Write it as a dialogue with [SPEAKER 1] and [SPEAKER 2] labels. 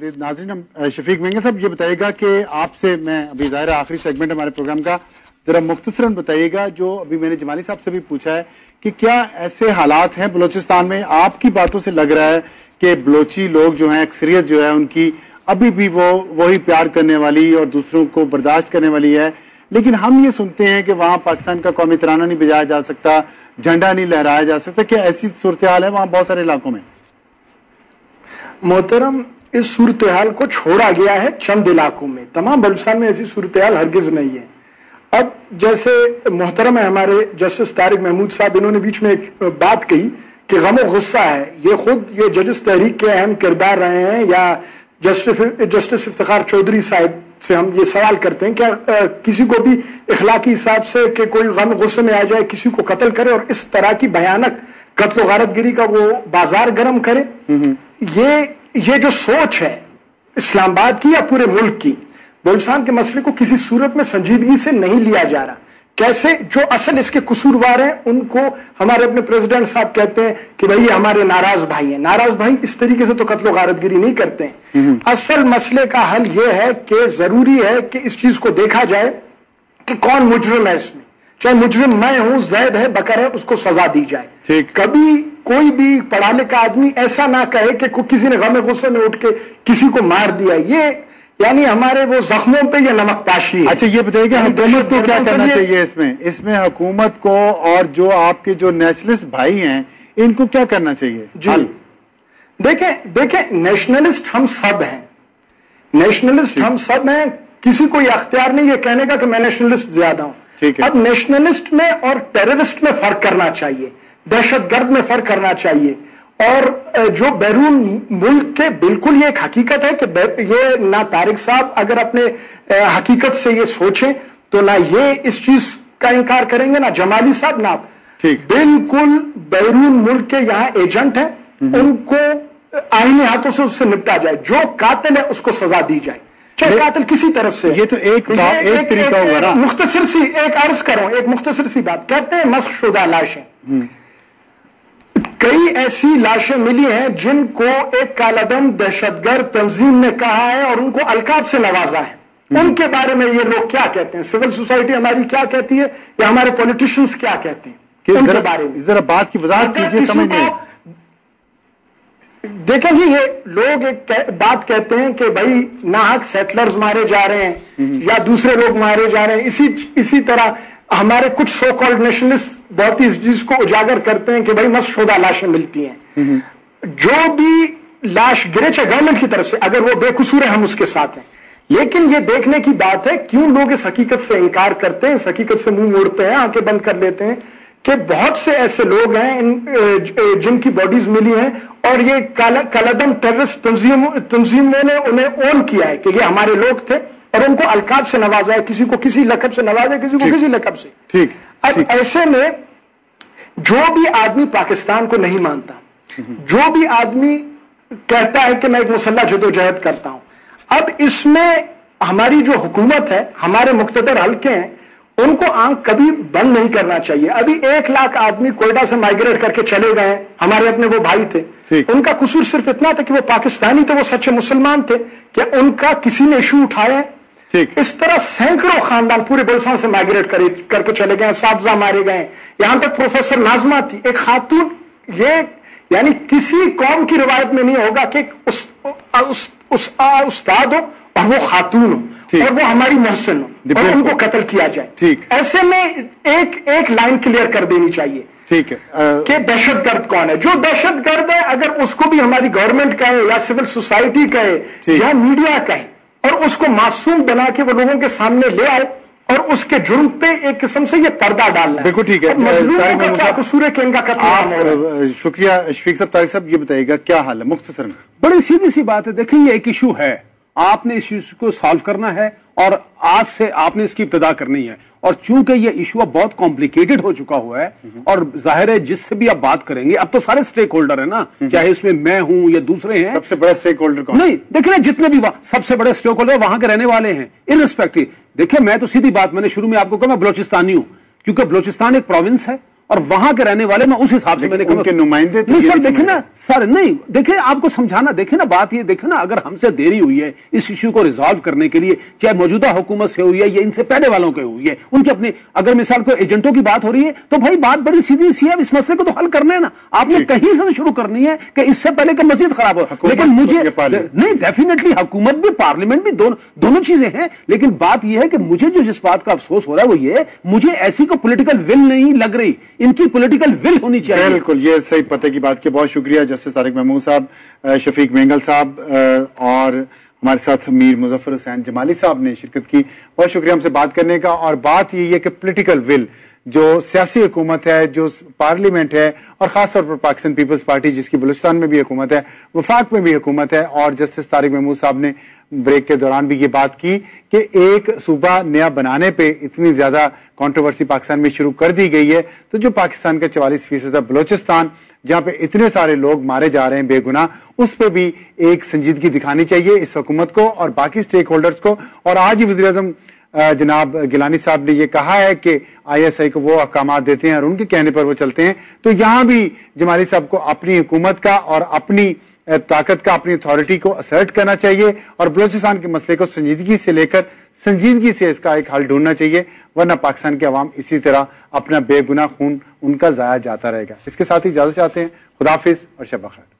[SPEAKER 1] नाज़रीन, हम शफीक मेंगे साहब ये बताइएगा कि आपसे मैं अभी ज़ाहिर आखिरी सेगमेंट हमारे प्रोग्राम का, ज़रा मुख्तसरन बताइएगा जो अभी मैंने जमाली साहब से भी पूछा है कि क्या ऐसे हालात हैं बलूचिस्तान में, आपकी बातों से लग रहा है कि बलोची लोग जो हैं, अक्सरियत जो है उनकी अभी भी वही प्यार करने वाली और दूसरों को बर्दाश्त करने वाली है, लेकिन हम ये सुनते हैं कि वहाँ पाकिस्तान का कौमी तराना नहीं बजाया जा सकता, झंडा नहीं लहराया जा सकता। क्या ऐसी सूरत हाल है वहाँ बहुत सारे इलाकों में?
[SPEAKER 2] मोहतरम, इस सूरत हाल को छोड़ा गया है चंद इलाकों में, तमाम बलूचिस्तान में ऐसी सूरत हाल हरगिज नहीं है। अब जैसे मोहतरम है हमारे जस्टिस तारिक महमूद साहब, इन्होंने बीच में एक बात कही कि गम और गुस्सा है, ये खुद ये जजिस तहरीक के अहम किरदार रहे हैं, या जस्टिस इफ्तिखार चौधरी साहब से हम ये सवाल करते हैं क्या किसी को भी इखलाकी हिसाब से कि कोई गम गुस्से में आ जाए, किसी को कत्ल करे और इस तरह की भयानक कत्ल गारतगिरी का वो बाजार गर्म करे? ये जो सोच है इस्लामाबाद की या पूरे मुल्क की, बलूचिस्तान के मसले को किसी सूरत में संजीदगी से नहीं लिया जा रहा। कैसे जो असल इसके कसूरवार हैं उनको हमारे अपने प्रेसिडेंट साहब कहते हैं कि भाई हमारे नाराज भाई हैं। नाराज भाई इस तरीके से तो कत्ल गारतगिरी नहीं करते हैं। असल मसले का हल यह है कि जरूरी है कि इस चीज को देखा जाए कि कौन मुजरिम है इसमें, चाहे मुजरिम मैं हूं, जैद है, बकर है, उसको सजा दी जाए। कभी कोई भी पढ़ा लिखा आदमी ऐसा ना कहे कि किसी ने गम गुस्से में उठ के किसी को मार दिया, ये यानी हमारे वो जख्मों पे ये नमकताशी है।
[SPEAKER 1] अच्छा, ये बताइए हुकूमत को क्या करना चाहिए इसमें हुकूमत को, और जो आपके जो नेशनलिस्ट भाई हैं इनको क्या करना चाहिए?
[SPEAKER 2] जी देखें नेशनलिस्ट हम सब हैं, नेशनलिस्ट हम सब हैं, किसी को यह अख्तियार नहीं ये कहने का कि मैं नेशनलिस्ट ज्यादा हूं। अब नेशनलिस्ट में और टेररिस्ट में फर्क करना चाहिए, दहशतगर्द में फर्क करना चाहिए। और जो बैरून मुल्क के, बिल्कुल ये एक हकीकत है कि ये ना तारिक साहब अगर अपने हकीकत से ये सोचें तो ना ये इस चीज का इनकार करेंगे, ना जमाली साहब ना आप, बिल्कुल बैरून मुल्क के यहाँ एजेंट हैं, उनको आईनी हाथों से उससे निपटा जाए, जो कातिल है उसको सजा दी जाए, चाहे कातिल किसी तरफ से।
[SPEAKER 1] ये तो एक तरीका होगा ना।
[SPEAKER 2] मुख्तसर सी एक अर्ज करूं, एक मुख्तसर सी बात, कहते हैं मस्क शुदा लाशें, कई ऐसी लाशें मिली हैं जिनको एक कालादम दहशतगर्द तंजीम ने कहा है और उनको अलकाब से नवाजा है। उनके बारे में ये लोग क्या कहते हैं, सिविल सोसाइटी हमारी क्या कहती है, या हमारे पॉलिटिशियंस क्या कहते हैं उनके बारे में?
[SPEAKER 1] जरा बात की वजाहत कीजिए, समझ नहीं।
[SPEAKER 2] देखें जी, ये लोग एक बात कहते हैं कि भाई नाहक सेटलर्स मारे जा रहे हैं या दूसरे लोग मारे जा रहे हैं, इसी तरह हमारे कुछ सो कॉल्ड नेशनलिस्ट बहुत ही जिसको उजागर करते हैं कि भाई मस्शुदा लाशें मिलती हैं। जो भी लाश गिरे चाहे गवर्नमेंट की तरफ से, अगर वो बेकसूर है हम उसके साथ हैं, लेकिन ये देखने की बात है क्यों लोग इस हकीकत से इनकार करते हैं, इस हकीकत से मुंह मोड़ते हैं, आंखें बंद कर लेते हैं कि बहुत से ऐसे लोग हैं जिनकी बॉडीज मिली हैं और ये कालादम टेररिस्ट तंजीमों ने उन्हें ओन किया है कि ये हमारे लोग थे और उनको अलकाब से नवाजा है, किसी को किसी लकब से नवाजा, किसी को किसी लकब से।
[SPEAKER 1] ठीक।
[SPEAKER 2] अब ऐसे में जो भी आदमी पाकिस्तान को नहीं मानता, जो भी आदमी कहता है कि मैं एक मुसल्लह जदोजहद करता हूं, अब इसमें हमारी जो हुकूमत है, हमारे मुख्तदर हल्के हैं, उनको आंख कभी बंद नहीं करना चाहिए। अभी 1 लाख आदमी कोयटा से माइग्रेट करके चले गए, हमारे अपने वो भाई थे, उनका कसूर सिर्फ इतना था कि वो पाकिस्तानी थे, वो सच्चे मुसलमान थे, क्या उनका किसी ने इशू उठाया? इस तरह सैकड़ों खानदान पूरे बलूचिस्तान से माइग्रेट करके चले गए, साथजा मारे गए, यहां तक प्रोफेसर नाजमा थी, एक खातून। ये यानी किसी कौम की रिवायत में नहीं होगा कि उस्ताद हो और वो खातून हो और वो हमारी मोहसिन हो और उनको कत्ल किया जाए।
[SPEAKER 1] ठीक।
[SPEAKER 2] ऐसे में एक लाइन क्लियर कर देनी चाहिए,
[SPEAKER 1] ठीक है,
[SPEAKER 2] कि दहशतगर्द कौन है। जो दहशतगर्द है अगर उसको भी हमारी गवर्नमेंट कहे या सिविल सोसाइटी कहे या मीडिया कहे और उसको मासूम बना के वो लोगों के सामने ले आए और उसके जुर्म पे एक किस्म से ये पर्दा डालना है।
[SPEAKER 1] बिल्कुल ठीक है।
[SPEAKER 2] क्या कसूर है कि इनका कत्ल?
[SPEAKER 1] शुक्रिया शफीक साहब। तारिक साहब ये बताइएगा क्या हाल है मुख्तसर में?
[SPEAKER 3] बड़ी सीधी सी बात है, देखिए ये एक इशू है, आपने इस इशू को सॉल्व करना है और आज से आपने इसकी इब्तिदा करनी है। और चूंकि ये इशू अब बहुत कॉम्प्लिकेटेड हो चुका हुआ है और जाहिर है जिससे भी आप बात करेंगे, अब तो सारे स्टेक होल्डर है ना, चाहे उसमें मैं हूं या दूसरे हैं।
[SPEAKER 1] सबसे बड़ा स्टेक होल्डर कौन?
[SPEAKER 3] नहीं, देखिए जितने भी सबसे बड़े स्टेक होल्डर वहां के रहने वाले हैं, इररिस्पेक्टिव। देखिए मैं तो सीधी बात, मैंने शुरू में आपको कहा मैं बलोचिस्तानी हूं, क्योंकि बलोचिस्तान एक प्रोविंस है اور وہاں کے رہنے والے میں اس حساب سے میں نے
[SPEAKER 1] کہا نمائندے
[SPEAKER 3] نہیں سر دیکھیں نا سر نہیں دیکھیں آپ کو سمجھانا دیکھیں نا بات یہ دیکھیں نا اگر ہم سے دیری ہوئی ہے اس ایشو کو ریزالو کرنے کے لیے چاہے موجودہ حکومت سے ہوئی ہے یا ان سے پہلے والوں کے ہوئی ہے ان کی اپنی اگر مثال کو ایجنٹوں کی بات ہو رہی ہے تو بھائی بات بڑی سیدھی سی ہے اس مسئلے کو تو حل کرنا ہے نا آپ نے کہیں سے شروع کرنی ہے کہ اس سے پہلے کہ مزید خراب ہو لیکن مجھے نہیں ڈیفینیٹلی حکومت بھی پارلیمنٹ بھی دونوں چیزیں ہیں لیکن بات یہ ہے کہ مجھے جو جس بات کا افسوس ہو رہا ہے وہ یہ مجھے ایسی کو پولیٹیکل ول نہیں لگ رہی ان کی پولیٹیکل ول ہونی چاہیے
[SPEAKER 1] بالکل یہ صحیح پتہ کی بات کی بہت شکریہ جسٹس طارق محمود صاحب شفیق مینگل صاحب اور ہمارے ساتھ میر مظفر حسین جمالی صاحب نے شرکت کی بہت شکریہ ہم سے بات کرنے کا اور بات یہ ہے کہ پولیٹیکل ول جو سیاسی حکومت ہے جو پارلیمنٹ ہے اور خاص طور پر پاکستان پیپلز پارٹی جس کی بلوچستان میں بھی حکومت ہے وفاق میں بھی حکومت ہے اور جسٹس طارق محمود صاحب نے بریک کے دوران بھی یہ بات کی کہ ایک صوبہ نیا بنانے پہ اتنی زیادہ کنٹروورسی پاکستان میں شروع کر دی گئی ہے تو جو پاکستان کا 44% بلوچستان جہاں پہ اتنے سارے لوگ مارے جا رہے ہیں بے گناہ اس پہ بھی ایک سنجیدگی دکھانی چاہیے اس حکومت کو اور باقی سٹیک ہولڈرز کو اور آج ہی وزیر اعظم جناب گیلانی صاحب نے یہ کہا ہے کہ آئی ایس آئی کو وہ احکامات دیتے ہیں اور ان کے کہنے پر وہ چلتے ہیں تو یہاں بھی جمالی صاحب کو اپنی حکومت کا اور اپنی طاقت کا اپنی اتھارٹی کو اسرٹ کرنا چاہیے اور بلوچستان کے مسئلے کو سنجیدگی سے لے کر سنجیدگی سے اس کا ایک حل ڈھونڈنا چاہیے ورنہ پاکستان کے عوام اسی طرح اپنا بے گناہ خون ان کا ضائع جاتا رہے گا اس کے ساتھ ہی اجازت چاہتے ہیں خدا حافظ اور شب بخیر